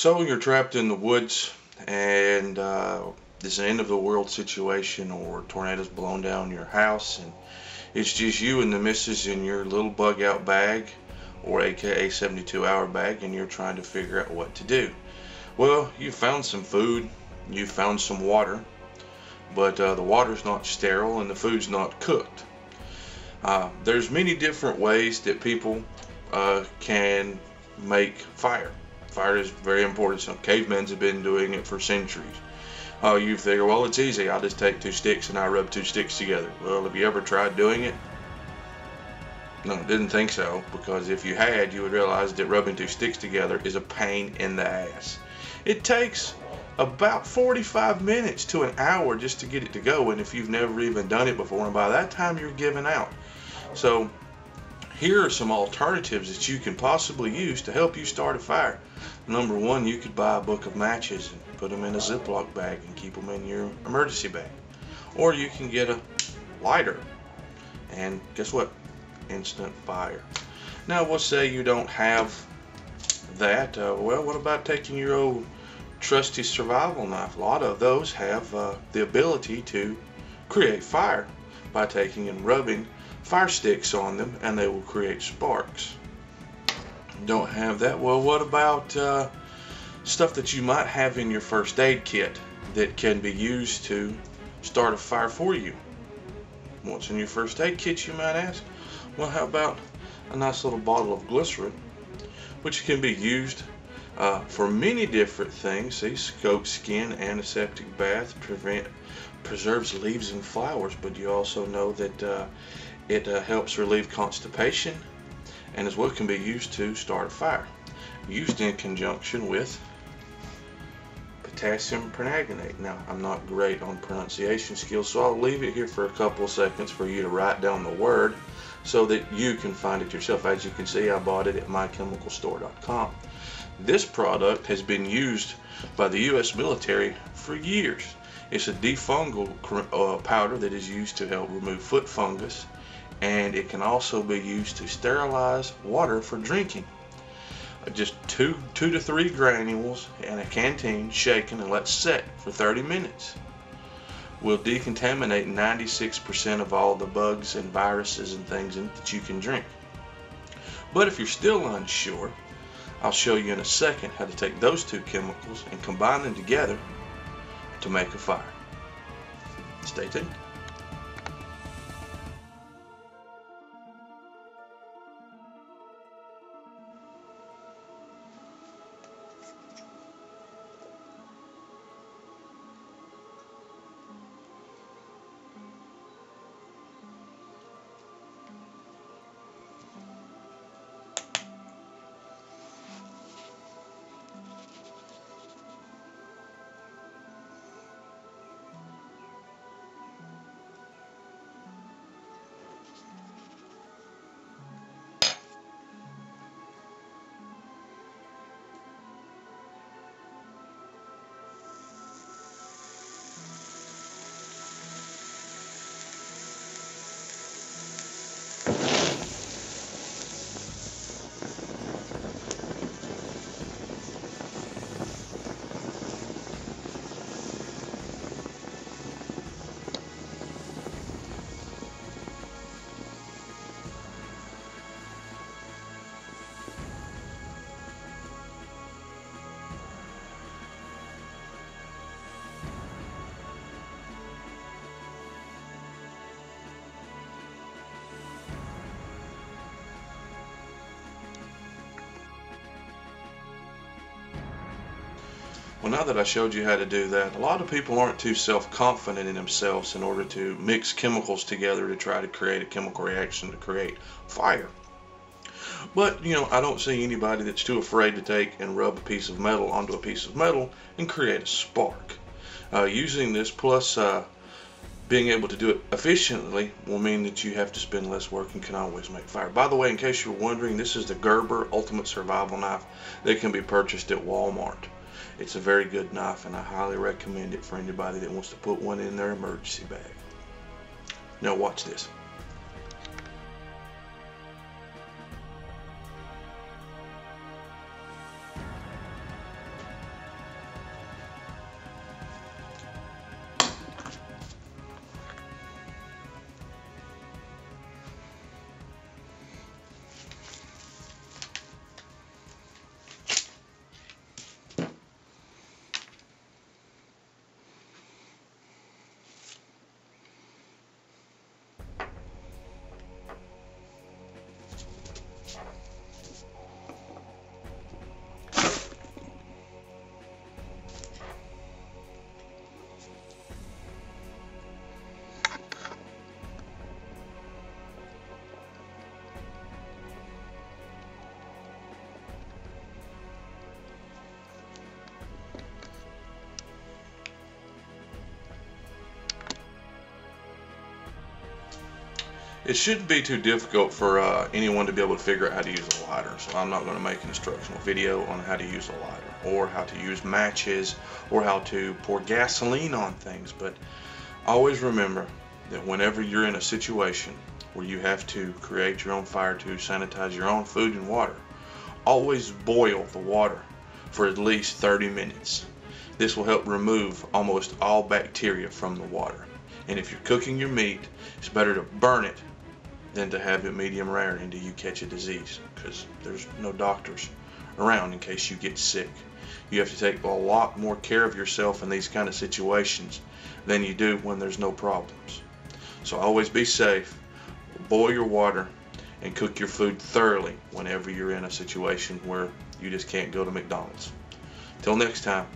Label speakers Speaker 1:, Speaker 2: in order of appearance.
Speaker 1: So you're trapped in the woods, and it's an end of the world situation, or tornadoes blown down your house, and it's just you and the missus in your little bug out bag, or AKA 72-hour bag, and you're trying to figure out what to do. Well, you found some food, you found some water, but the water's not sterile and the food's not cooked. There's many different ways that people can make fire. Fire is very important. Some cavemen have been doing it for centuries. You figure, well, it's easy. I'll just take two sticks and I rub two sticks together. Well, have you ever tried doing it? No, didn't think so, because if you had, you would realize that rubbing two sticks together is a pain in the ass. It takes about 45 minutes to an hour just to get it to go, and if you've never even done it before, and by that time you're giving out. So here are some alternatives that you can possibly use to help you start a fire. Number one, you could buy a book of matches and put them in a Ziploc bag and keep them in your emergency bag. Or you can get a lighter, and guess what? Instant fire. Now, let's say you don't have that. Well, what about taking your old trusty survival knife? A lot of those have the ability to create fire by taking and rubbing fire sticks on them, and they will create sparks. Don't have that? Well, what about stuff that you might have in your first aid kit that can be used to start a fire for you? What's in your first aid kit, you might ask? Well, how about a nice little bottle of glycerin, which can be used for many different things. See, goat skin, antiseptic bath, preserves leaves and flowers, but you also know that it helps relieve constipation, and as well can be used to start a fire, used in conjunction with potassium permanganate. Now, I'm not great on pronunciation skills, so I'll leave it here for a couple of seconds for you to write down the word so that you can find it yourself. As you can see, I bought it at mychemicalstore.com. This product has been used by the U.S. military for years. It's a defungal powder that is used to help remove foot fungus, and it can also be used to sterilize water for drinking. Just two to three granules in a canteen, shaken and let set for 30 minutes. Will decontaminate 96% of all the bugs and viruses and things that you can drink. But if you're still unsure, I'll show you in a second how to take those two chemicals and combine them together to make a fire. Stay tuned. Well, now that I showed you how to do that, a lot of people aren't too self-confident in themselves in order to mix chemicals together to try to create a chemical reaction to create fire. But, you know, I don't see anybody that's too afraid to take and rub a piece of metal onto a piece of metal and create a spark. Using this plus being able to do it efficiently will mean that you have to spend less work and can always make fire. By the way, in case you're wondering, this is the Gerber Ultimate Survival Knife that can be purchased at Walmart. It's a very good knife, and I highly recommend it for anybody that wants to put one in their emergency bag. Now watch this. It shouldn't be too difficult for anyone to be able to figure out how to use a lighter. So I'm not going to make an instructional video on how to use a lighter, or how to use matches, or how to pour gasoline on things. But always remember that whenever you're in a situation where you have to create your own fire to sanitize your own food and water, always boil the water for at least 30 minutes. This will help remove almost all bacteria from the water. And if you're cooking your meat, it's better to burn it than to have it medium rare until you catch a disease, because there's no doctors around in case you get sick. You have to take a lot more care of yourself in these kind of situations than you do when there's no problems. So always be safe, boil your water, and cook your food thoroughly whenever you're in a situation where you just can't go to McDonald's. Till next time.